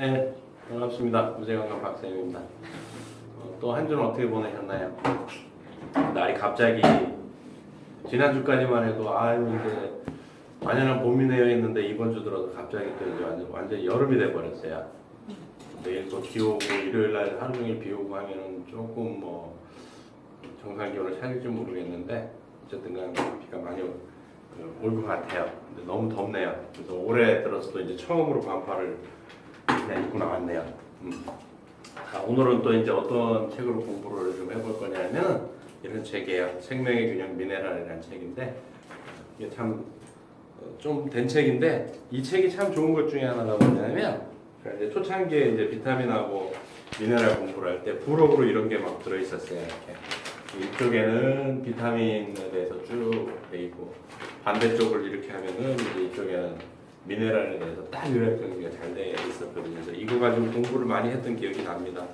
네, 반갑습니다. 무제건강 박사님입니다. 또 한 주는 어떻게 보내셨나요? 날이 갑자기 지난주까지만 해도 이제 완연한 봄이네요 했는데 이번 주 들어서 갑자기 또 이제 완전 여름이 돼버렸어요. 내일 또 비 오고 일요일 날 하루 종일 비 오고 하면은 조금 뭐 정상 기온을 찾을지 모르겠는데 어쨌든 간에 비가 많이 올 것 같아요. 근데 너무 덥네요. 그래서 올해 들어서도 이제 처음으로 반팔을 그냥 입고 나왔네요. 자, 오늘은 또 이제 어떤 책으로 공부를 좀 해볼 거냐면 이런 책이에요. 생명의 균형 미네랄이라는 책인데 이게 참 좀 된 책인데 이 책이 참 좋은 것 중에 하나가 뭐냐면 이제 초창기에 이제 비타민하고 미네랄 공부를 할 때 부록으로 이런 게 막 들어 있었어요. 이렇게 이쪽에는 비타민에 대해서 쭉 돼 있고 반대쪽을 이렇게 하면은 이제 이쪽에는 미네랄에 대해서 딱 요약 정리가 잘 돼 있었거든요. 그래서 이거 가지고 공부를 많이 했던 기억이 납니다.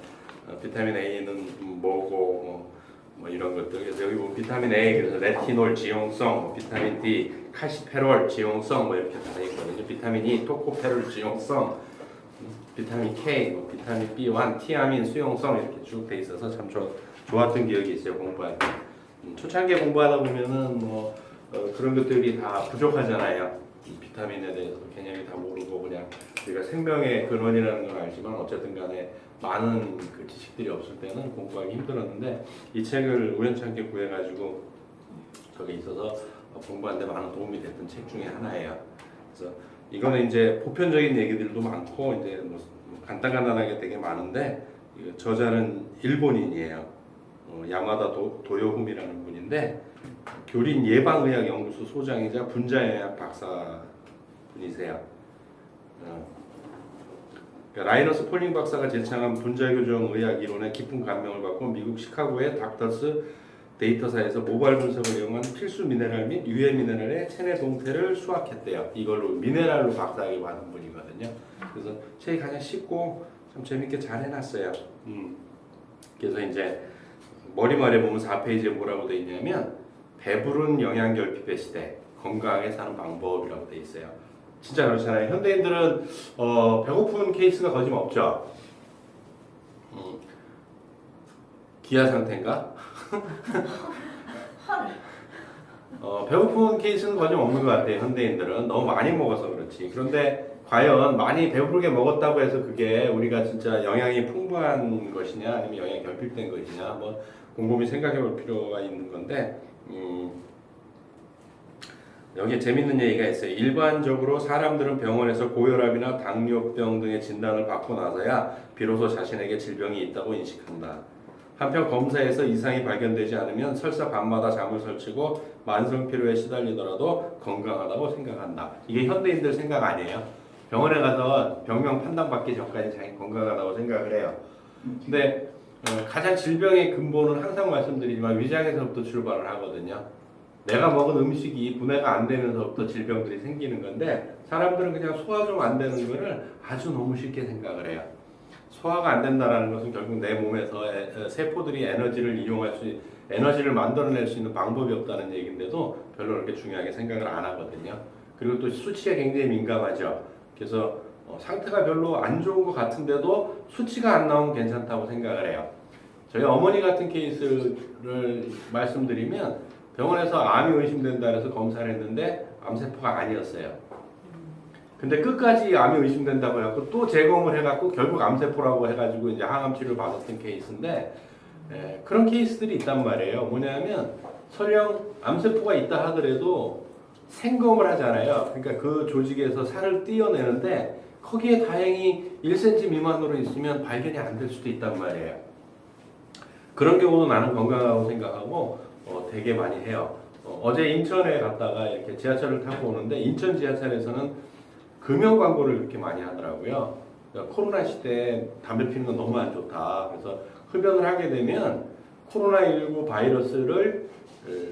비타민 A는 뭐고 뭐 이런 것들. 그래서 여기 보면 비타민 A 그래서 레티놀 지용성, 뭐 비타민 D 칼시페롤 지용성 뭐 이렇게 다 있거든요. 비타민 E 토코페롤 지용성, 비타민 K, 뭐 비타민 B1 티아민 수용성 이렇게 쭉 돼 있어서 참 좋았던 기억이 있어요. 공부할 때. 초창기에 공부하다 보면은 뭐 그런 것들이 다 부족하잖아요. 비타민에 대해서도 개념이 다 모르고 그냥 우리가 생명의 근원이라는 걸 알지만 어쨌든 간에 많은 그 지식들이 없을 때는 공부하기 힘들었는데 이 책을 우연찮게 구해가지고 거기 있어서 공부하는데 많은 도움이 됐던 책 중에 하나예요. 그래서 이거는 이제 보편적인 얘기들도 많고 이제 뭐 간단하게 되게 많은데 저자는 일본인이에요. 야마다 도요후미라는 분인데 교린 예방의학연구소 소장이자 분자의학 박사분이세요. 그러니까 라이너스 폴링 박사가 제창한 분자교정 의학 이론에 깊은 감명을 받고 미국 시카고의 닥터스 데이터사에서 모발 분석을 이용한 필수 미네랄 및 유해 미네랄의 체내 동태를 수확했대요. 이걸로 미네랄로 박사학위 받은 분이거든요. 그래서 책이 가장 쉽고 참 재밌게 잘 해놨어요. 그래서 이제 머리말에 보면 4페이지에 뭐라고 돼 있냐면 배부른 영양결핍의 시대, 건강하게 사는 방법이라고 돼 있어요. 진짜 그렇잖아요. 현대인들은 배고픈 케이스가 거짓없죠. 기아 상태인가? 배고픈 케이스는 거짓없는 것 같아요. 현대인들은 너무 많이 먹어서 그렇지. 그런데 과연 많이 배부르게 먹었다고 해서 그게 우리가 진짜 영양이 풍부한 것이냐 아니면 영양이 결핍된 것이냐 한번 곰곰이 생각해 볼 필요가 있는 건데 여기에 재밌는 얘기가 있어요. 일반적으로 사람들은 병원에서 고혈압이나 당뇨병 등의 진단을 받고 나서야 비로소 자신에게 질병이 있다고 인식한다. 한편 검사에서 이상이 발견되지 않으면 설사 밤마다 잠을 설치고 만성 피로에 시달리더라도 건강하다고 생각한다. 이게 현대인들 생각 아니에요. 병원에 가서 병명 판단받기 전까지 자기 건강하다고 생각을 해요. 근데 가장 질병의 근본은 항상 말씀드리지만 위장에서부터 출발을 하거든요. 내가 먹은 음식이 분해가 안 되면서부터 질병들이 생기는 건데 사람들은 그냥 소화 좀 안 되는 거를 아주 너무 쉽게 생각을 해요. 소화가 안 된다는 것은 결국 내 몸에서 세포들이 에너지를 만들어낼 수 있는 방법이 없다는 얘기인데도 별로 그렇게 중요하게 생각을 안 하거든요. 그리고 또 수치에 굉장히 민감하죠. 그래서 상태가 별로 안 좋은 것 같은데도 수치가 안 나오면 괜찮다고 생각을 해요. 저희 어머니 같은 케이스를 말씀드리면 병원에서 암이 의심된다 해서 검사를 했는데 암세포가 아니었어요. 근데 끝까지 암이 의심된다고 해갖고 또 재검을 해갖고 결국 암세포라고 해가지고 이제 항암 치료를 받았던 케이스인데 그런 케이스들이 있단 말이에요. 뭐냐면 설령 암세포가 있다 하더라도 생검을 하잖아요. 그러니까 그 조직에서 살을 떼어내는데 거기에 다행히 1cm 미만으로 있으면 발견이 안 될 수도 있단 말이에요. 그런 경우도 나는 건강하다고 생각하고 되게 많이 해요. 어제 인천에 갔다가 이렇게 지하철을 타고 오는데 인천 지하철에서는 금연 광고를 그렇게 많이 하더라고요. 그러니까 코로나 시대에 담배 피는 건 너무 안 좋다. 그래서 흡연을 하게 되면 코로나19 바이러스를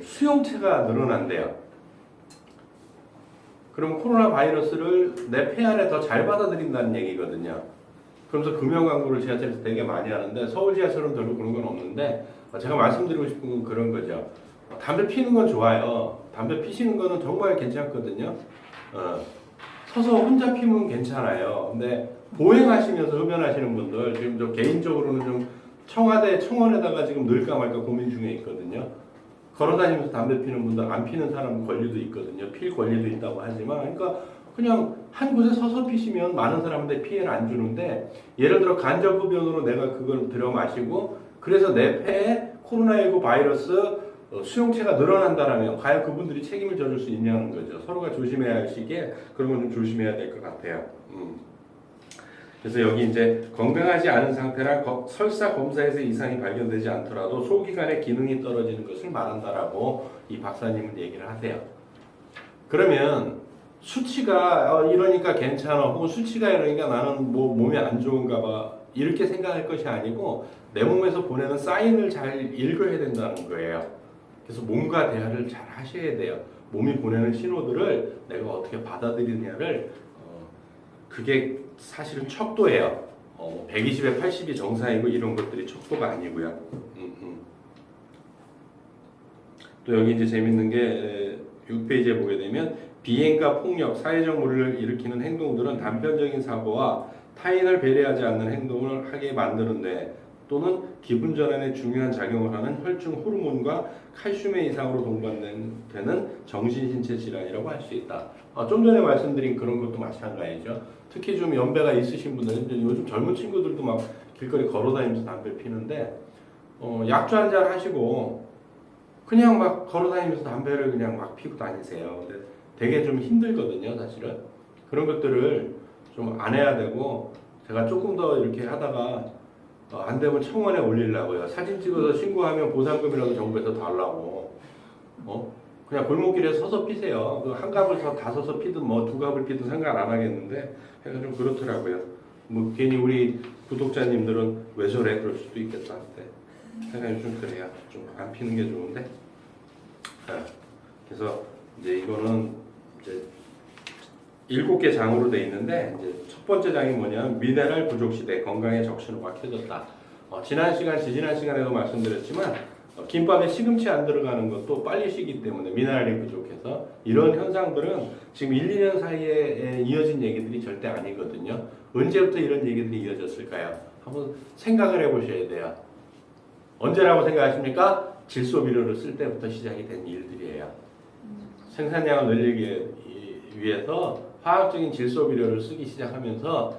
수용체가 늘어난대요. 그럼 코로나 바이러스를 내 폐 안에 더 잘 받아들인다는 얘기거든요. 그러면서 금연 광고를 지하철에서 되게 많이 하는데 서울 지하철은 별로 그런 건 없는데 제가 말씀드리고 싶은 건 그런 거죠. 담배 피는 건 좋아요. 담배 피시는 거는 정말 괜찮거든요. 서서 혼자 피면 괜찮아요. 근데 보행하시면서 흡연하시는 분들 지금 저 개인적으로는 좀 청와대 청원에다가 지금 넣을까 말까 고민 중에 있거든요. 걸어다니면서 담배 피는 분들 안 피는 사람 권리도 있거든요. 필 권리도 있다고 하지만 그러니까 그냥 한 곳에 서서 피시면 많은 사람한테 피해를 안 주는데 예를 들어 간접 흡연으로 내가 그걸 들여 마시고 그래서 내 폐에 코로나19 바이러스 수용체가 늘어난다라면 과연 그분들이 책임을 져줄 수 있냐는 거죠. 서로가 조심해야 할 시기에 그런 건 좀 조심해야 될 것 같아요. 그래서 여기 이제 건강하지 않은 상태랑 설사 검사에서 이상이 발견되지 않더라도 소기관의 기능이 떨어지는 것을 말한다라고 이 박사님은 얘기를 하세요. 그러면 수치가 이러니까 괜찮아 혹은 수치가 이러니까 나는 뭐 몸이 안 좋은가 봐 이렇게 생각할 것이 아니고 내 몸에서 보내는 사인을 잘 읽어야 된다는 거예요. 그래서 몸과 대화를 잘 하셔야 돼요. 몸이 보내는 신호들을 내가 어떻게 받아들이느냐를 그게 사실은 척도예요. 120에 80이 정상이고 이런 것들이 척도가 아니고요. 또 여기 이제 재밌는 게 6페이지에 보게 되면 비행과 폭력, 사회적 물의를 일으키는 행동들은 단편적인 사고와 타인을 배려하지 않는 행동을 하게 만드는데 또는 기분 전환에 중요한 작용을 하는 혈중 호르몬과 칼슘의 이상으로 동반되는 정신신체 질환이라고 할 수 있다. 좀 전에 말씀드린 그런 것도 마찬가지죠. 특히 좀 연배가 있으신 분들은 요즘 젊은 친구들도 막 길거리 걸어다니면서 담배 피는데 약주 한 잔 하시고 그냥 막 걸어다니면서 담배를 그냥 막 피고 다니세요. 근데 되게 좀 힘들거든요, 사실은. 그런 것들을 좀 안 해야 되고 제가 조금 더 이렇게 하다가 안 되면 청원에 올리려고요. 사진 찍어서 신고하면 보상금이라도 정부에서 달라고. 그냥 골목길에 서서 피세요. 한 갑을 다 서서 피든 뭐 두 갑을 피든 상관 안 하겠는데 해가 좀 그렇더라고요. 뭐 괜히 우리 구독자님들은 왜 저래 그럴 수도 있겠다. 생각이 좀 그래요. 좀 안 피는 게 좋은데. 그래서 이제 이거는 이제 7개 장으로 돼 있는데 이제 첫 번째 장이 뭐냐면 미네랄 부족 시대 건강의 적신호가 켜졌다. 지난 시간에도 말씀드렸지만 김밥에 시금치 안 들어가는 것도 빨리 식기 때문에 미네랄이 부족해서 이런 현상들은 지금 1, 2년 사이에 이어진 얘기들이 절대 아니거든요. 언제부터 이런 얘기들이 이어졌을까요? 한번 생각을 해보셔야 돼요. 언제라고 생각하십니까? 질소비료를 쓸 때부터 시작이 된 일들이에요. 생산량을 늘리기 위해서 화학적인 질소비료를 쓰기 시작하면서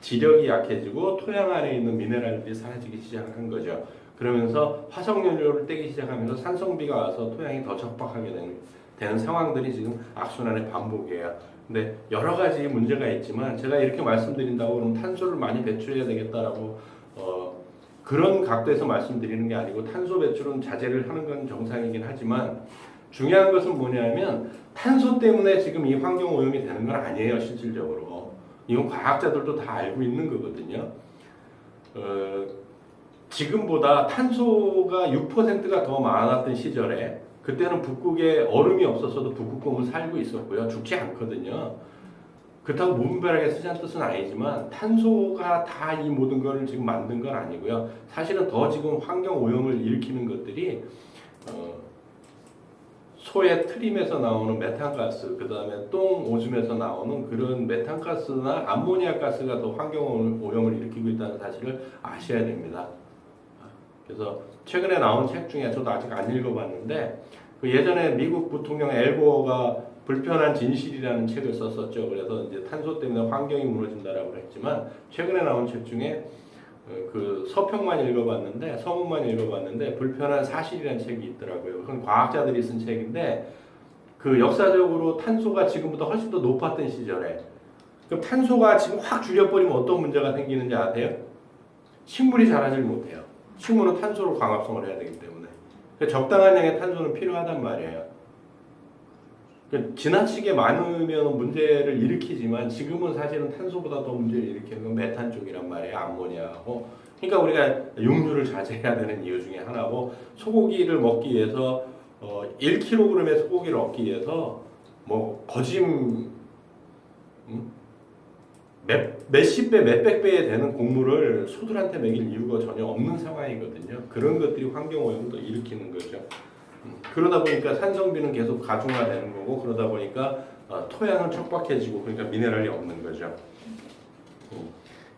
지력이 약해지고 토양 안에 있는 미네랄들이 사라지기 시작한 거죠. 그러면서 화석연료를 떼기 시작하면서 산성비가 와서 토양이 더 적박하게 되는 상황들이 지금 악순환의 반복이에요. 근데 여러 가지 문제가 있지만 제가 이렇게 말씀드린다고 그러면 탄소를 많이 배출해야 되겠다라고 그런 각도에서 말씀드리는 게 아니고 탄소 배출은 자제를 하는 건 정상이긴 하지만 중요한 것은 뭐냐면 탄소 때문에 지금 이 환경 오염이 되는 건 아니에요. 실질적으로 이건 과학자들도 다 알고 있는 거거든요. 지금보다 탄소가 6%가 더 많았던 시절에 그때는 북극에 얼음이 없었어도 북극곰은 살고 있었고요. 죽지 않거든요. 그렇다고 무분별하게 쓰자는 뜻은 아니지만 탄소가 다 이 모든 걸 지금 만든 건 아니고요. 사실은 더 지금 환경 오염을 일으키는 것들이 소의 트림에서 나오는 메탄가스, 그 다음에 똥 오줌에서 나오는 그런 메탄가스나 암모니아 가스가 더 환경 오염을 일으키고 있다는 사실을 아셔야 됩니다. 그래서 최근에 나온 책 중에 저도 아직 안 읽어봤는데 그 예전에 미국 부통령 엘고어가 불편한 진실이라는 책을 썼었죠. 그래서 이제 탄소 때문에 환경이 무너진다라고 했지만 최근에 나온 책 중에 그 서평만 읽어봤는데 서문만 읽어봤는데 불편한 사실이라는 책이 있더라고요. 그건 과학자들이 쓴 책인데 그 역사적으로 탄소가 지금보다 훨씬 더 높았던 시절에 그럼 탄소가 지금 확 줄여버리면 어떤 문제가 생기는지 아세요? 식물이 자라질 못해요. 식물은 탄소로 광합성을 해야 되기 때문에 적당한 양의 탄소는 필요하단 말이에요. 지나치게 많으면 문제를 일으키지만 지금은 사실은 탄소보다 더 문제를 일으키는 건 메탄 쪽이란 말이에요. 암모니아하고. 그러니까 우리가 육류를 자제해야 되는 이유 중에 하나고 소고기를 먹기 위해서 1kg의 소고기를 얻기 위해서 뭐 거짐 몇십 배, 몇백 배에 되는 곡물을 소들한테 먹일 이유가 전혀 없는 상황이거든요. 그런 것들이 환경오염을 또 일으키는 거죠. 그러다 보니까 산성비는 계속 가중화되는 거고 그러다 보니까 토양은 척박해지고 그러니까 미네랄이 없는 거죠.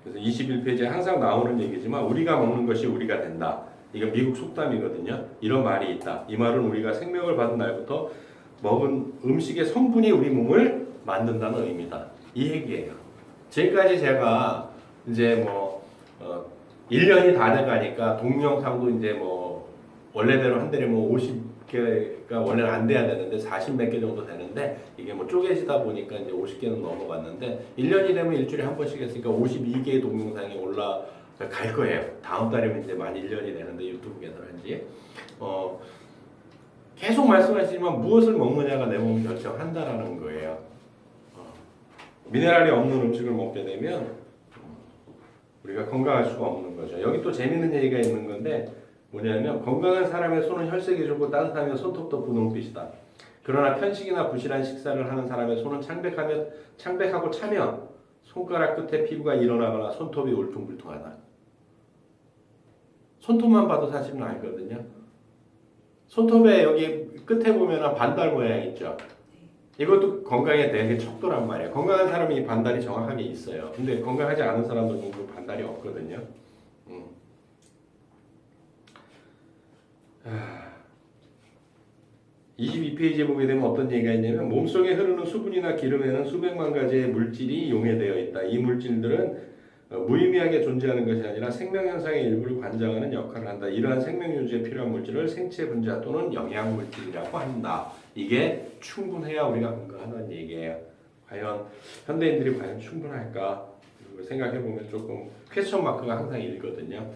그래서 21페이지에 항상 나오는 얘기지만 우리가 먹는 것이 우리가 된다. 이거 미국 속담이거든요. 이런 말이 있다. 이 말은 우리가 생명을 받은 날부터 먹은 음식의 성분이 우리 몸을 만든다는 의미다. 이 얘기예요. 지금까지 제가 이제 1년이 다 돼가니까 동영상도 이제 원래대로 한 달에 50개가 원래는 안 돼야 되는데 40 몇 개 정도 되는데 이게 쪼개지다 보니까 이제 50개는 넘어갔는데 1년이 되면 일주일에 한 번씩 했으니까 52개의 동영상이 올라갈 거예요. 다음 달이면 이제 만 1년이 되는데 유튜브 개설한지 계속 말씀하시지만 무엇을 먹느냐가 내 몸을 결정한다라는 거예요. 미네랄이 없는 음식을 먹게 되면 우리가 건강할 수가 없는 거죠. 여기 또 재밌는 얘기가 있는 건데 뭐냐면 건강한 사람의 손은 혈색이 좋고 따뜻하며 손톱도 분홍빛이다. 그러나 편식이나 부실한 식사를 하는 사람의 손은 창백하고 차며 손가락 끝에 피부가 일어나거나 손톱이 울퉁불퉁하다. 손톱만 봐도 사실은 알거든요. 손톱에 여기 끝에 보면 반달 모양 있죠. 이것도 건강에 되게 척도란 말이에요. 건강한 사람이 이 반달이 정확하게 있어요. 근데 건강하지 않은 사람들은 그 반달이 없거든요. 22페이지에 보게 되면 어떤 얘기가 있냐면 몸속에 흐르는 수분이나 기름에는 수백만 가지의 물질이 용해되어 있다. 이 물질들은 무의미하게 존재하는 것이 아니라 생명현상의 일부를 관장하는 역할을 한다. 이러한 생명유지에 필요한 물질을 생체 분자 또는 영양물질이라고 한다. 이게 충분해야 우리가 건강하다는 얘기예요. 과연 현대인들이 과연 충분할까? 생각해보면 조금 퀘스천 마크가 항상 일거든요.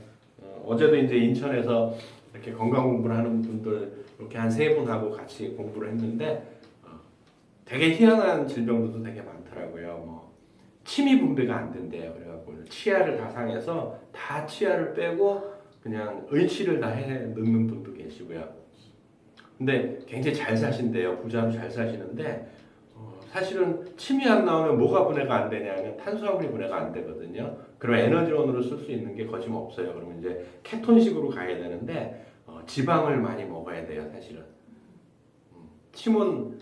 어제도 이제 인천에서 이렇게 건강 공부를 하는 분들 이렇게 한 3분하고 같이 공부를 했는데 되게 희한한 질병들도 되게 많더라고요. 침이 분비가 안 된대요. 그래갖고 치아를 다 상해서 다 치아를 빼고 그냥 의치를 다 해 넣는 분도 계시고요. 근데 굉장히 잘 사신대요. 부자로 잘 사시는데 사실은 침이 안 나오면 뭐가 분해가 안 되냐면 탄수화물이 분해가 안 되거든요. 그럼 에너지원으로 쓸 수 있는 게 거침없어요. 그러면 이제 케톤식으로 가야 되는데 지방을 많이 먹어야 돼요. 사실은 침은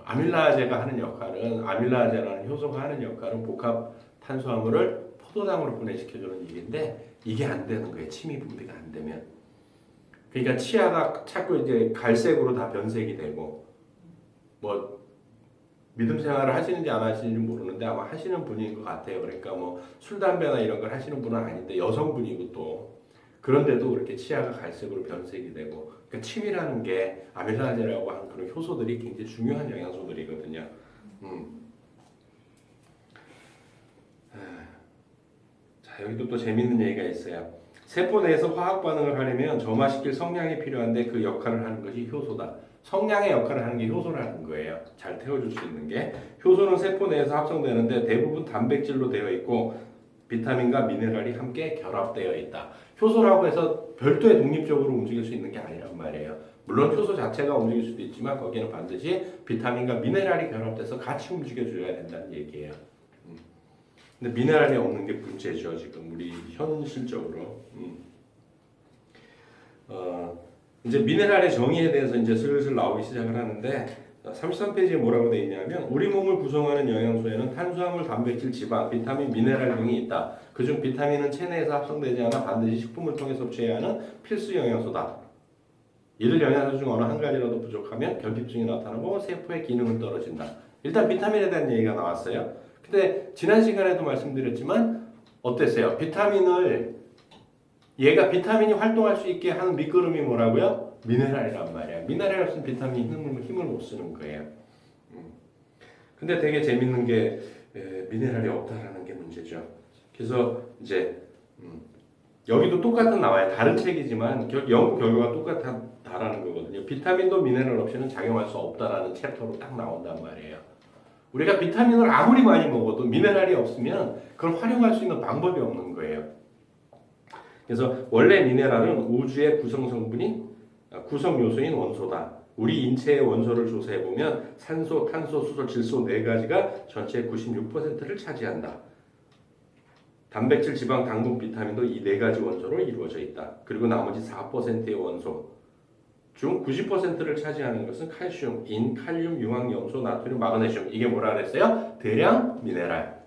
아밀라제가 하는 역할은 아밀라제라는 효소가 하는 역할은 복합 탄수화물을 포도당으로 분해시켜주는 일인데 이게 안 되는 거예요. 침이 분비가 안 되면. 그러니까 치아가 자꾸 이제 갈색으로 다 변색이 되고 믿음 생활을 하시는지 안 하시는지 모르는데 아마 하시는 분인 것 같아요. 그러니까 술, 담배나 이런 걸 하시는 분은 아닌데 여성분이고 또 그런데도 그렇게 치아가 갈색으로 변색이 되고 그러니까 침이라는 게 아밀라제라고 하는 그런 효소들이 굉장히 중요한 영양소들이거든요. 자, 여기도 또 재밌는 얘기가 있어요. 세포 내에서 화학 반응을 하려면 점화시킬 성냥이 필요한데 그 역할을 하는 것이 효소다. 성냥의 역할을 하는 게 효소라는 거예요. 잘 태워줄 수 있는 게. 효소는 세포 내에서 합성되는데 대부분 단백질로 되어 있고 비타민과 미네랄이 함께 결합되어 있다. 효소라고 해서 별도의 독립적으로 움직일 수 있는 게 아니란 말이에요. 물론 효소 자체가 움직일 수도 있지만 거기는 반드시 비타민과 미네랄이 결합돼서 같이 움직여줘야 된다는 얘기예요. 근데 미네랄이 없는 게 문제죠. 지금 우리 현실적으로. 이제 미네랄의 정의에 대해서 이제 슬슬 나오기 시작을 하는데 33페이지에 뭐라고 되어 있냐면 우리 몸을 구성하는 영양소에는 탄수화물, 단백질, 지방, 비타민, 미네랄 등이 있다. 그중 비타민은 체내에서 합성되지 않아 반드시 식품을 통해 섭취해야 하는 필수 영양소다. 이들 영양소 중 어느 한 가지라도 부족하면 결핍증이 나타나고 세포의 기능은 떨어진다. 일단 비타민에 대한 얘기가 나왔어요. 근데 지난 시간에도 말씀드렸지만 어땠어요? 얘가 비타민이 활동할 수 있게 하는 밑거름이 뭐라고요? 미네랄이란 말이야. 미네랄이 없으면 비타민이 힘을 못 쓰는 거예요. 근데 되게 재밌는 게 미네랄이 없다라는 게 문제죠. 그래서 이제 여기도 똑같은 나와요. 다른 책이지만 연구 결과가 똑같다라는 거거든요. 비타민도 미네랄 없이는 작용할 수 없다라는 챕터로 딱 나온단 말이에요. 우리가 비타민을 아무리 많이 먹어도 미네랄이 없으면 그걸 활용할 수 있는 방법이 없는 거예요. 그래서 원래 미네랄은 우주의 구성 요소인 원소다. 우리 인체의 원소를 조사해보면 산소, 탄소, 수소, 질소 4가지가 전체의 96%를 차지한다. 단백질, 지방, 당분, 비타민도 이 4가지 원소로 이루어져 있다. 그리고 나머지 4%의 원소 중 90%를 차지하는 것은 칼슘, 인, 칼륨, 유황, 염소, 나트륨, 마그네슘. 이게 뭐라 그랬어요? 대량 미네랄.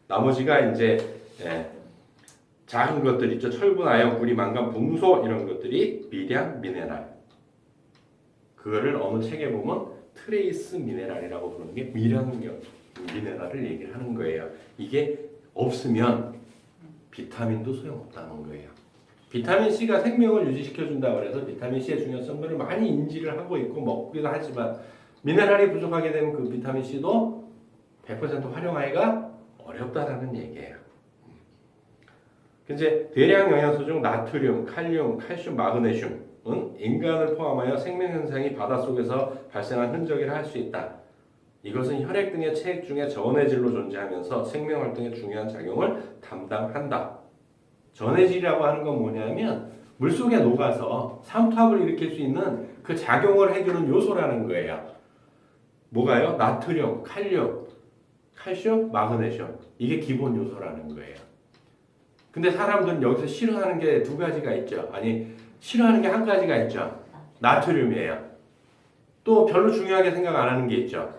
나머지가 이제 작은 것들 있죠. 철분, 아연, 구리, 망간, 붕소 이런 것들이 미량 미네랄. 그거를 어느 책에 보면 트레이스 미네랄이라고 부르는 게 미량 미네랄을 얘기를 하는 거예요. 이게 없으면 비타민도 소용없다는 거예요. 비타민 C가 생명을 유지시켜준다고 해서 비타민 C의 중요성을 많이 인지를 하고 있고 먹기도 하지만 미네랄이 부족하게 되면 그 비타민 C도 100% 활용하기가 어렵다라는 얘기예요. 이제 대량 영양소 중 나트륨, 칼륨, 칼슘, 마그네슘은 인간을 포함하여 생명 현상이 바닷속에서 발생한 흔적이라 할 수 있다. 이것은 혈액 등의 체액 중에 전해질로 존재하면서 생명 활동에 중요한 작용을 담당한다. 전해질이라고 하는 건 뭐냐면 물속에 녹아서 삼투압을 일으킬 수 있는 그 작용을 해주는 요소라는 거예요. 뭐가요? 나트륨, 칼륨, 칼슘, 마그네슘. 이게 기본 요소라는 거예요. 근데 사람들은 여기서 싫어하는 게 두 가지가 있죠. 아니, 싫어하는 게 한 가지가 있죠. 나트륨이에요. 또 별로 중요하게 생각 안 하는 게 있죠.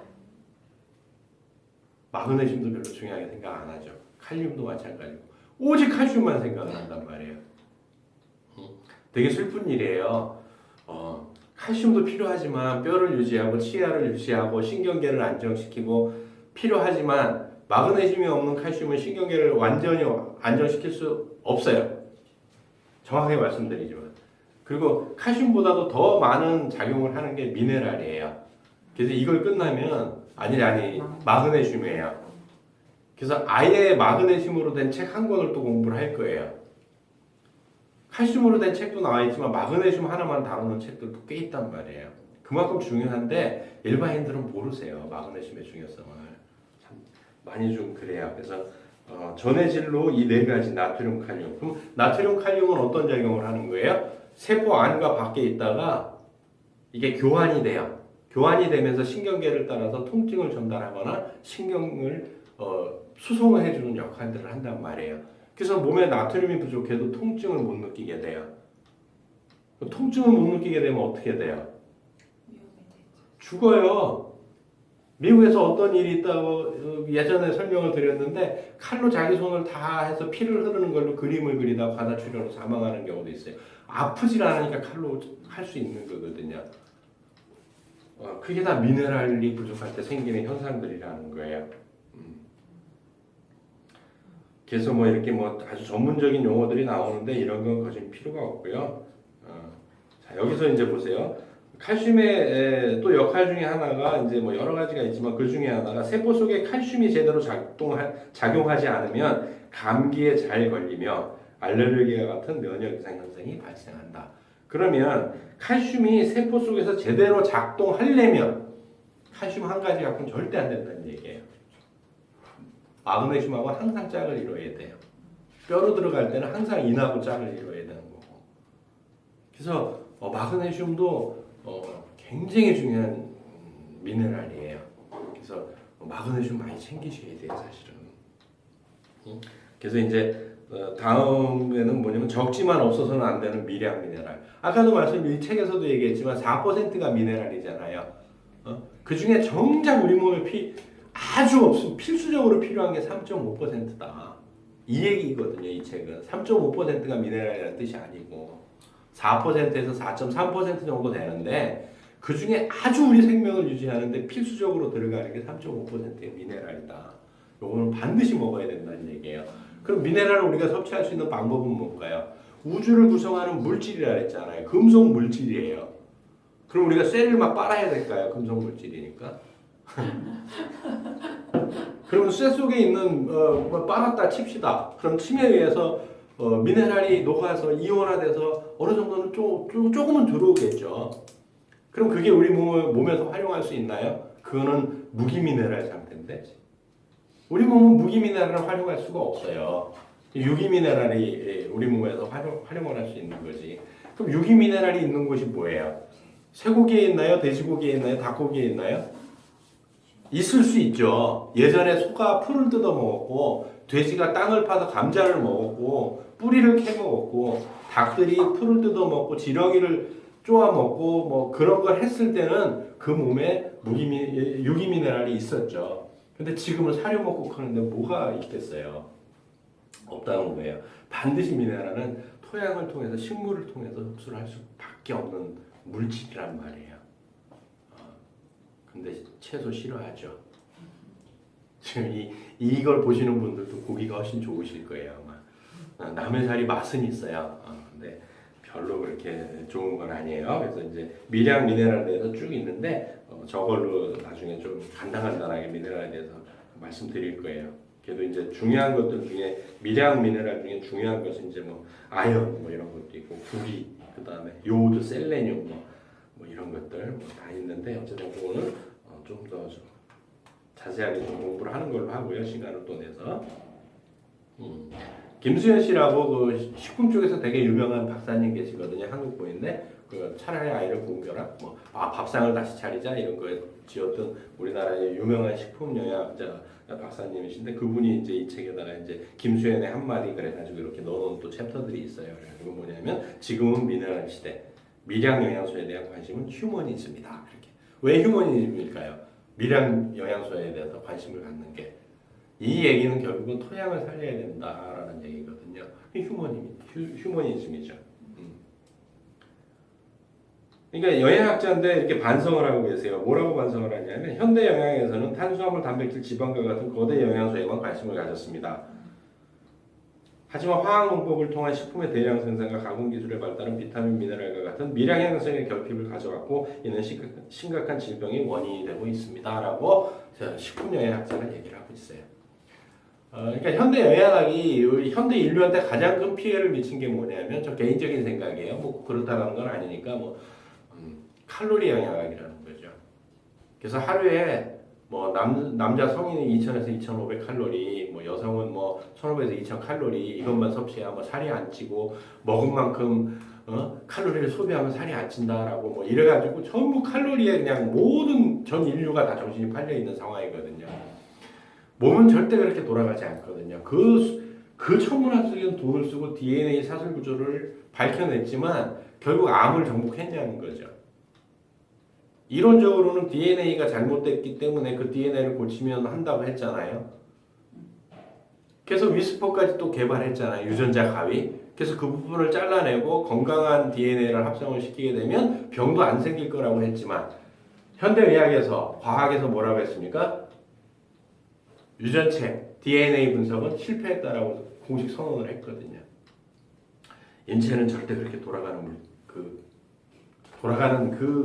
마그네슘도 별로 중요하게 생각 안 하죠. 칼륨도 마찬가지고. 오직 칼슘만 생각을 한단 말이에요. 되게 슬픈 일이에요. 칼슘도 필요하지만 뼈를 유지하고 치아를 유지하고 신경계를 안정시키고 필요하지만 마그네슘이 없는 칼슘은 신경계를 완전히 안정시킬 수 없어요. 정확하게 말씀드리지만. 그리고 칼슘보다도 더 많은 작용을 하는 게 미네랄이에요. 그래서 이걸 끝나면 마그네슘이에요. 그래서 아예 마그네슘으로 된 책 한 권을 또 공부를 할 거예요. 칼슘으로 된 책도 나와 있지만 마그네슘 하나만 다루는 책들도 꽤 있단 말이에요. 그만큼 중요한데 일반인들은 모르세요. 마그네슘의 중요성을. 참 많이 좀 그래요. 그래서 전해질로 이 네 가지 나트륨, 칼륨. 그럼 나트륨, 칼륨은 어떤 작용을 하는 거예요? 세포 안과 밖에 있다가 이게 교환이 돼요. 교환이 되면서 신경계를 따라서 통증을 전달하거나 신경을 수송을 해주는 역할들을 한단 말이에요. 그래서 몸에 나트륨이 부족해도 통증을 못 느끼게 돼요. 통증을 못 느끼게 되면 어떻게 돼요? 죽어요. 미국에서 어떤 일이 있다고 예전에 설명을 드렸는데 칼로 자기 손을 다 해서 피를 흐르는 걸로 그림을 그리다가 과다출혈로 사망하는 경우도 있어요. 아프질 않으니까 칼로 할 수 있는 거거든요. 그게 다 미네랄이 부족할 때 생기는 현상들이라는 거예요. 그래서 뭐 이렇게 뭐 아주 전문적인 용어들이 나오는데 이런 건 거진 필요가 없고요. 자, 여기서 이제 보세요. 칼슘의 또 역할 중에 하나가 이제 뭐 여러 가지가 있지만 그 중에 하나가 세포 속에 칼슘이 제대로 작용하지 않으면 감기에 잘 걸리며 알레르기와 같은 면역 이상 현상이 발생한다. 그러면 칼슘이 세포 속에서 제대로 작동하려면 칼슘 한 가지 갖고는 절대 안 된다는 얘기예요. 마그네슘하고는 항상 짝을 이뤄야 돼요. 뼈로 들어갈 때는 항상 인하고 짝을 이뤄야 되는 거고. 그래서 마그네슘도 굉장히 중요한 미네랄이에요. 그래서 마그네슘 많이 챙기셔야 돼요, 사실은. 그래서 이제 다음에는 뭐냐면 적지만 없어서는 안 되는 미량 미네랄. 아까도 이 책에서도 얘기했지만 4%가 미네랄이잖아요. 그 중에 정작 우리 몸에 아주 없으면 필수적으로 필요한 게 3.5%다. 이 얘기거든요, 이 책은. 3.5%가 미네랄이라는 뜻이 아니고 4%에서 4.3% 정도 되는데 그 중에 아주 우리 생명을 유지하는데 필수적으로 들어가는 게 3.5%의 미네랄이다. 요거는 반드시 먹어야 된다는 얘기예요. 그럼 미네랄을 우리가 섭취할 수 있는 방법은 뭔가요? 우주를 구성하는 물질이라 했잖아요. 금속 물질이에요. 그럼 우리가 쇠를 막 빨아야 될까요? 금속 물질이니까. 그러면 쇠 속에 있는 빨았다 칩시다. 그럼 침에 의해서 미네랄이 녹아서 이온화돼서 어느 정도는 조금은 들어오겠죠. 그럼 그게 우리 몸에서 활용할 수 있나요? 그거는 무기미네랄 상태인데 우리 몸은 무기미네랄을 활용할 수가 없어요. 유기미네랄이 우리 몸에서 활용을 할 수 있는 거지. 그럼 유기미네랄이 있는 곳이 뭐예요? 쇠고기에 있나요? 돼지고기에 있나요? 닭고기에 있나요? 있을 수 있죠. 예전에 소가 풀을 뜯어 먹었고 돼지가 땅을 파서 감자를 먹었고 뿌리를 캐 먹었고 닭들이 풀을 뜯어 먹고 지렁이를 쪼아 먹고 뭐 그런 걸 했을 때는 그 몸에 유기미네랄이 있었죠. 근데 지금은 사료 먹고 크는데 뭐가 있겠어요? 없다는 거예요. 반드시 미네랄은 토양을 통해서 식물을 통해서 흡수를 할 수밖에 없는 물질이란 말이에요. 근데 채소 싫어하죠. 지금 이걸 보시는 분들도 고기가 훨씬 좋으실 거예요 아마. 남의 살이 맛은 있어요. 근데 별로 그렇게 좋은 건 아니에요. 그래서 이제 미량 미네랄에 대해서 쭉 있는데 저걸로 나중에 좀 간단하게 미네랄에 대해서 말씀드릴 거예요. 그래도 이제 중요한 것들 중에 미량 미네랄 중에 중요한 것은 이제 뭐 아연 뭐 이런 것도 있고 구리, 그 다음에 요오드, 셀레늄 뭐 이런 것들 뭐 다 있는데 어쨌든 그거는 좀 더 자세하게 좀 공부를 하는 걸로 하고요. 시간을 또 내서. 김수현 씨라고 그 식품 쪽에서 되게 유명한 박사님 계시거든요. 한국 분인데 그 차라리 아이를 굶겨라, 뭐 밥상을 다시 차리자 이런 거에 지었던 우리나라의 유명한 식품 영양자 박사님이신데 그분이 이제 이 책에다가 이제 김수현의 한마디 그래가지고 이렇게 넣어놓은 또 챕터들이 있어요. 그래가지고 뭐냐면 지금은 미네랄 시대, 미량 영양소에 대한 관심은 휴머니즘이다. 이렇게. 왜 휴머니즘일까요? 미량 영양소에 대해서 관심을 갖는 게. 이 얘기는 결국은 토양을 살려야 된다라는 얘기거든요. 휴머니즘이죠. 그러니까 영양학자인데 이렇게 반성을 하고 계세요. 뭐라고 반성을 하냐면 현대 영양에서는 탄수화물, 단백질, 지방과 같은 거대 영양소에만 관심을 가졌습니다. 하지만 화학농법을 통한 식품의 대량 생산과 가공 기술의 발달은 비타민, 미네랄과 같은 미량 영양소의 결핍을 가져갔고 이는 심각한 질병의 원인이 되고 있습니다라고 식품 영양학자가 얘기를 하고 있어요. 그러니까 현대 영양학이 우리 현대 인류한테 가장 큰 피해를 미친 게 뭐냐면 저 개인적인 생각이에요. 뭐 그렇다는 건 아니니까 뭐 칼로리 영양학이라는 거죠. 그래서 하루에 뭐 남자 성인이 2,000에서 2,500 칼로리, 뭐 여성은 뭐 1,500에서 2,000 칼로리 이것만 섭취하면 뭐 살이 안 찌고 먹은 만큼 칼로리를 소비하면 살이 안 찐다라고 뭐 이래가지고 전부 칼로리에 그냥 모든 전 인류가 다 정신이 팔려 있는 상황이거든요. 몸은 절대 그렇게 돌아가지 않거든요. 그 천문학적인 돈을 쓰고 DNA 사슬 구조를 밝혀냈지만 결국 암을 정복했냐는 거죠. 이론적으로는 DNA가 잘못됐기 때문에 그 DNA를 고치면 한다고 했잖아요. 그래서 위스퍼까지 또 개발했잖아요. 유전자 가위. 그래서 그 부분을 잘라내고 건강한 DNA를 합성을 시키게 되면 병도 안 생길 거라고 했지만 현대의학에서 과학에서 뭐라고 했습니까? 유전체, DNA 분석은 실패했다라고 공식 선언을 했거든요. 인체는 절대 그렇게 돌아가는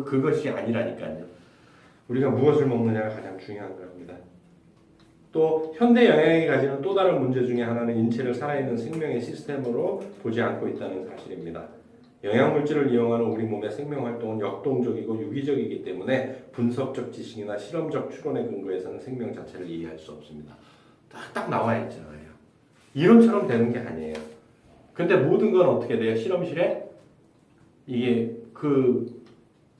그것이 아니라니까요. 우리가 무엇을 먹느냐가 가장 중요한 겁니다. 또 현대 영양이 가지는 또 다른 문제 중에 하나는 인체를 살아있는 생명의 시스템으로 보지 않고 있다는 사실입니다. 영양물질을 이용하는 우리 몸의 생명활동은 역동적이고 유기적이기 때문에 분석적 지식이나 실험적 추론에 근거해서는 생명 자체를 이해할 수 없습니다. 딱 나와 있잖아요. 이론처럼 되는 게 아니에요. 근데 모든 건 어떻게 돼요? 실험실에 이게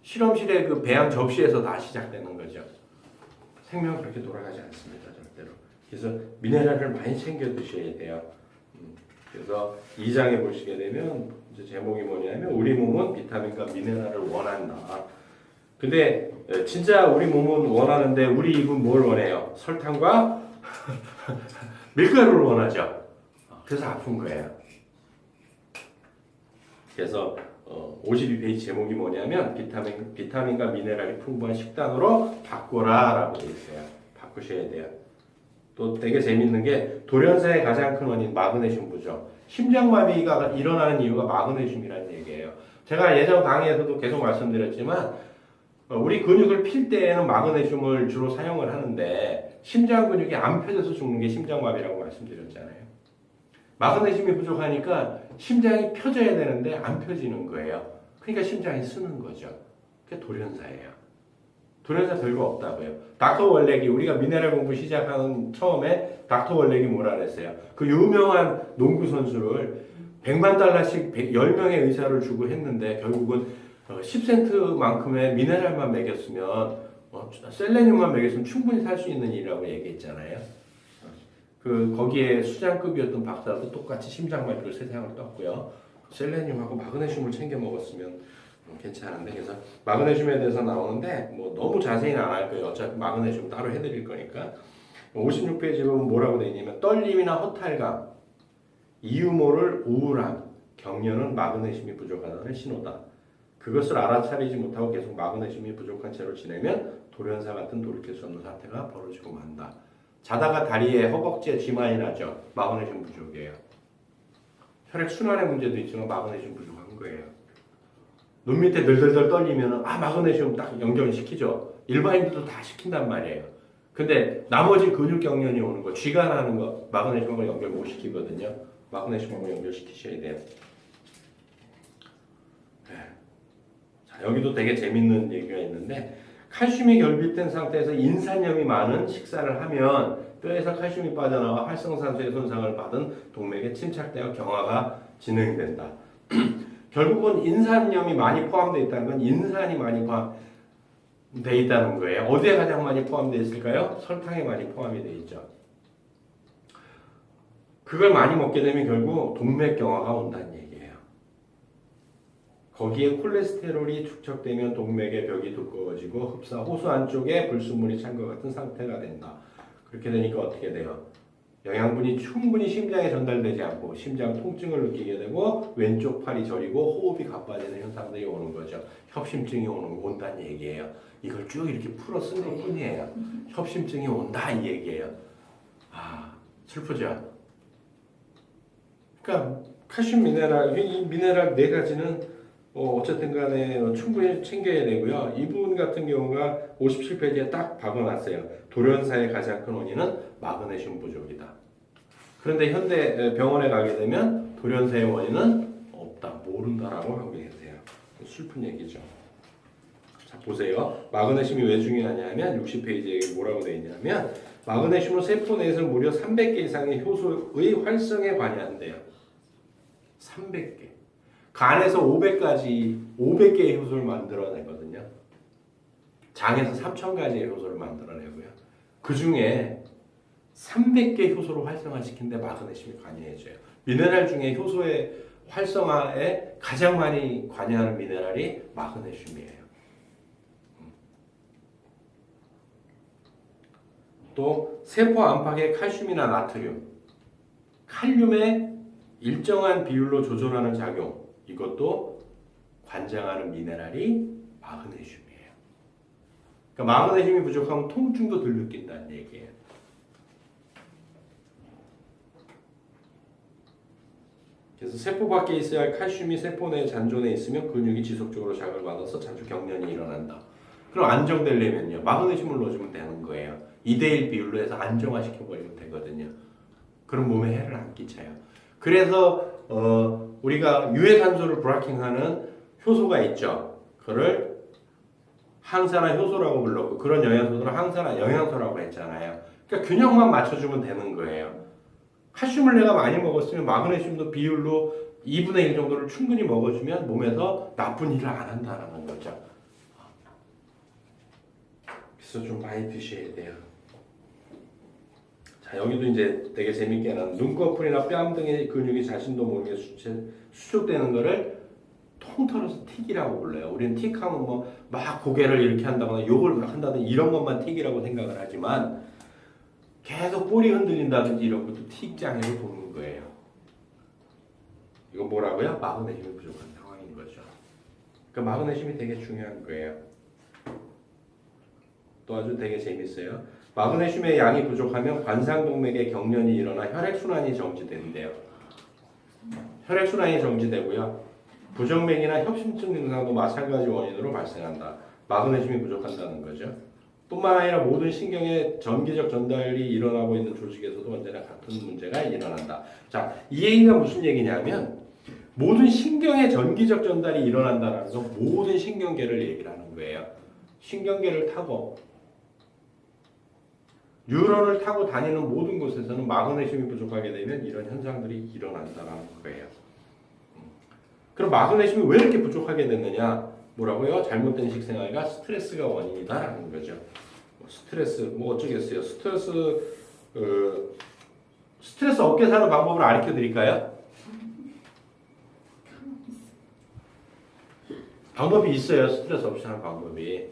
실험실의 그 배양 접시에서 다 시작되는 거죠. 생명은 그렇게 돌아가지 않습니다. 절대로. 그래서 미네랄을 많이 챙겨 드셔야 돼요. 그래서 2장에 보시게 되면 이제 제목이 뭐냐면 우리 몸은 비타민과 미네랄을 원한다. 근데 진짜 우리 몸은 원하는데 우리 입은 뭘 원해요? 설탕과 밀가루를 원하죠. 그래서 아픈 거예요. 그래서 52페이지 제목이 뭐냐면 비타민과 미네랄이 풍부한 식단으로 바꾸라라고 되어 있어요. 바꾸셔야 돼요. 또 되게 재밌는 게 돌연사의 가장 큰 원인 마그네슘 부족. 심장마비가 일어나는 이유가 마그네슘이라는 얘기예요. 제가 예전 강의에서도 계속 말씀드렸지만 우리 근육을 필 때에는 마그네슘을 주로 사용을 하는데 심장 근육이 안 펴져서 죽는 게 심장마비라고 말씀드렸잖아요. 마그네슘이 부족하니까 심장이 펴져야 되는데 안 펴지는 거예요. 그러니까 심장이 쓰는 거죠. 그게 돌연사예요. 돌연사 별거 없다고요. 닥터 월렉이 우리가 미네랄 공부 시작하는 처음에 닥터 월렉이 뭐라 그랬어요? 그 유명한 농구 선수를 100만 달러씩 10명의 의사를 주고 했는데 결국은 10센트만큼의 미네랄만 먹였으면 셀레늄만 먹였으면 충분히 살 수 있는 일이라고 얘기했잖아요. 거기에 수장급이었던 박사도 똑같이 심장마비로 세상을 떴고요. 셀레늄하고 마그네슘을 챙겨 먹었으면 괜찮은데 그래서 마그네슘에 대해서 나오는데 뭐 너무 자세히는 안 할 거예요. 어차피 마그네슘 따로 해드릴 거니까. 56페이지 보면 뭐라고 되어 있냐면 떨림이나 허탈감, 이유 모를 우울함, 격려는 마그네슘이 부족하다는 신호다. 그것을 알아차리지 못하고 계속 마그네슘이 부족한 채로 지내면 돌연사 같은 돌이킬 수 없는 사태가 벌어지고 만다. 자다가 다리에 허벅지에 쥐 많이 나죠. 마그네슘 부족이에요. 혈액 순환의 문제도 있지만 마그네슘 부족한 거예요. 눈 밑에 덜덜덜 떨리면 마그네슘 딱 연결시키죠. 일반인들도 다 시킨단 말이에요. 근데 나머지 근육 경련이 오는 거, 쥐가 나는 거 마그네슘하고 연결 못 시키거든요. 마그네슘하고 연결시키셔야 돼요. 자, 여기도 되게 재밌는 얘기가 있는데 칼슘이 결핍된 상태에서 인산염이 많은 식사를 하면 뼈에서 칼슘이 빠져나와 활성산소의 손상을 받은 동맥에 침착되어 경화가 진행이 된다. 결국은 인산염이 많이 포함되어 있다는 건 인산이 많이 포함되어 있다는 거예요. 어디에 가장 많이 포함되어 있을까요? 설탕에 많이 포함이 되어 있죠. 그걸 많이 먹게 되면 결국 동맥경화가 온다는 얘기예요. 거기에 콜레스테롤이 축적되면 동맥의 벽이 두꺼워지고 흡사 호수 안쪽에 불순물이 찬 것 같은 상태가 된다. 그렇게 되니까 어떻게 돼요? 영양분이 충분히 심장에 전달되지 않고 심장 통증을 느끼게 되고 왼쪽 팔이 저리고 호흡이 가빠지는 현상들이 오는 거죠. 협심증이 온다는 얘기예요. 이걸 쭉 이렇게 풀어 쓴 것 뿐이에요. 협심증이 온다 이 얘기예요. 슬프죠? 그러니까 칼슘 미네랄, 이 미네랄 네 가지는 어쨌든 간에 충분히 챙겨야 되고요. 이분 같은 경우가 57페이지에 딱 박아놨어요. 돌연사의 가장 큰 원인은 마그네슘 부족이다. 그런데 현대 병원에 가게 되면 돌연사의 원인은 없다, 모른다라고 하고 계세요. 슬픈 얘기죠. 자, 보세요. 마그네슘이 왜 중요하냐면 60페이지에 뭐라고 되어 있냐면 마그네슘은 세포 내에서 무려 300개 이상의 효소의 활성에 관여한대요. 300개. 간에서 500개의 효소를 만들어내거든요. 장에서 3000가지의 효소를 만들어내고요. 그 중에 300개 효소를 활성화시키는데 마그네슘이 관여해줘요. 미네랄 중에 효소의 활성화에 가장 많이 관여하는 미네랄이 마그네슘이에요. 또 세포 안팎의 칼슘이나 나트륨, 칼륨의 일정한 비율로 조절하는 작용, 이것도 관장하는 미네랄이 마그네슘이에요. 그러니까 마그네슘이 부족하면 통증도 덜 느낀다는 얘기예요. 그래서 세포 밖에 있어야 할 칼슘이 세포 내 잔존에 있으면 근육이 지속적으로 자극을 받아서 자주 경련이 일어난다. 그럼 안정되려면요, 마그네슘을 넣어주면 되는 거예요. 2대1 비율로 해서 안정화시켜버리면 되거든요. 그럼 몸에 해를 안 끼쳐요. 그래서 우리가 유해산소를 브라킹하는 효소가 있죠. 그걸 항산화 효소라고 불렀고 그런 영양소들은 항산화 영양소라고 했잖아요. 그러니까 균형만 맞춰주면 되는 거예요. 칼슘을 내가 많이 먹었으면 마그네슘도 비율로 2분의 1 정도를 충분히 먹어주면 몸에서 나쁜 일을 안 한다는 거죠. 그래서 좀 많이 드셔야 돼요. 자, 여기도 이제 되게 재밌게 하는 눈꺼풀이나 뺨 등의 근육이 자신도 모르게 수축되는 거를 통틀어서 틱이라고 불러요. 우리는 틱하면 뭐 막 고개를 이렇게 한다거나 욕을 막 한다든지 이런 것만 틱이라고 생각을 하지만 계속 뿌리 흔들린다든지 이런 것도 틱장애를 보는 거예요. 이거 뭐라고요? 마그네슘이 부족한 상황인 거죠. 그러니까 마그네슘이 되게 중요한 거예요. 또 아주 되게 재밌어요. 마그네슘의 양이 부족하면 관상동맥에 경련이 일어나 혈액순환이 정지된대요. 혈액순환이 정지되고요. 부정맥이나 협심증 증상도 마찬가지 원인으로 발생한다. 마그네슘이 부족한다는 거죠. 뿐만 아니라 모든 신경의 전기적 전달이 일어나고 있는 조직에서도 언제나 같은 문제가 일어난다. 자, 이 얘기가 무슨 얘기냐면 모든 신경의 전기적 전달이 일어난다는 건 모든 신경계를 얘기를 하는 거예요. 신경계를 타고 뉴런을 타고 다니는 모든 곳에서는 마그네슘이 부족하게 되면 이런 현상들이 일어난다는 거예요. 그럼 마그네슘이 왜 이렇게 부족하게 됐느냐? 뭐라고요? 잘못된 식생활과 스트레스가 원인이다라는 거죠. 스트레스 뭐 어쩌겠어요? 스트레스 없게 사는 방법을 알려 드릴까요? 방법이 있어요. 스트레스 없이 하는 방법이.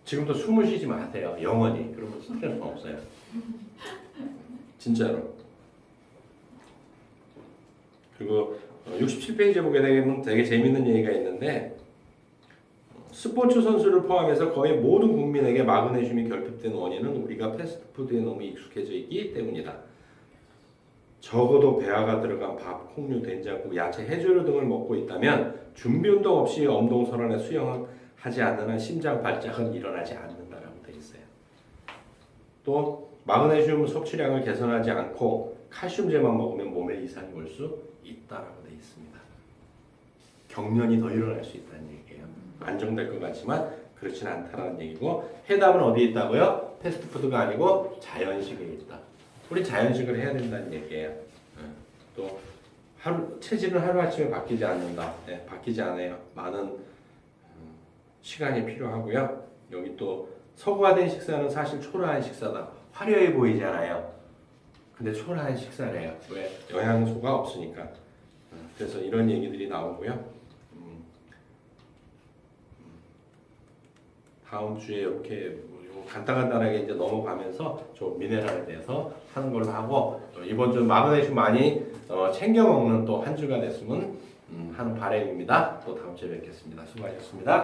지금도 숨을 쉬지 마세요. 영원히. 그러면 스트레스 없어요. 진짜로. 그리고 67페이지 보게 되면 되게 재밌는 얘기가 있는데 스포츠 선수를 포함해서 거의 모든 국민에게 마그네슘이 결핍된 원인은 우리가 패스트푸드에 너무 익숙해져 있기 때문이다. 적어도 배아가 들어간 밥, 콩류, 된장국, 야채, 해조류 등을 먹고 있다면 준비 운동 없이 엄동설한에 수영하지 않는 한 심장 발작은 일어나지 않는다라고 되어 있어요. 또 마그네슘 섭취량을 개선하지 않고 칼슘제만 먹으면 몸에 이상이 올 수 있다라고 되어 있습니다. 경련이 더 일어날 수 있다는 얘기예요. 안정될 것 같지만 그렇지는 않다라는 얘기고 해답은 어디에 있다고요? 패스트푸드가 아니고 자연식에 있다. 우리 자연식을 해야 된다는 얘기예요. 또 체질은 하루아침에 바뀌지 않는다. 네, 바뀌지 않아요. 많은 시간이 필요하고요. 여기 또 서구화된 식사는 사실 초라한 식사다. 화려해 보이잖아요. 근데 초라한 식사래요. 왜? 영양소가 없으니까. 그래서 이런 얘기들이 나오고요. 다음 주에 이렇게 간단하게 이제 넘어가면서 좀 미네랄에 대해서 하는 걸로 하고 이번 주 마그네슘 많이 챙겨 먹는 또 한 주가 됐으면 하는 바람입니다. 또 다음 주에 뵙겠습니다. 수고하셨습니다.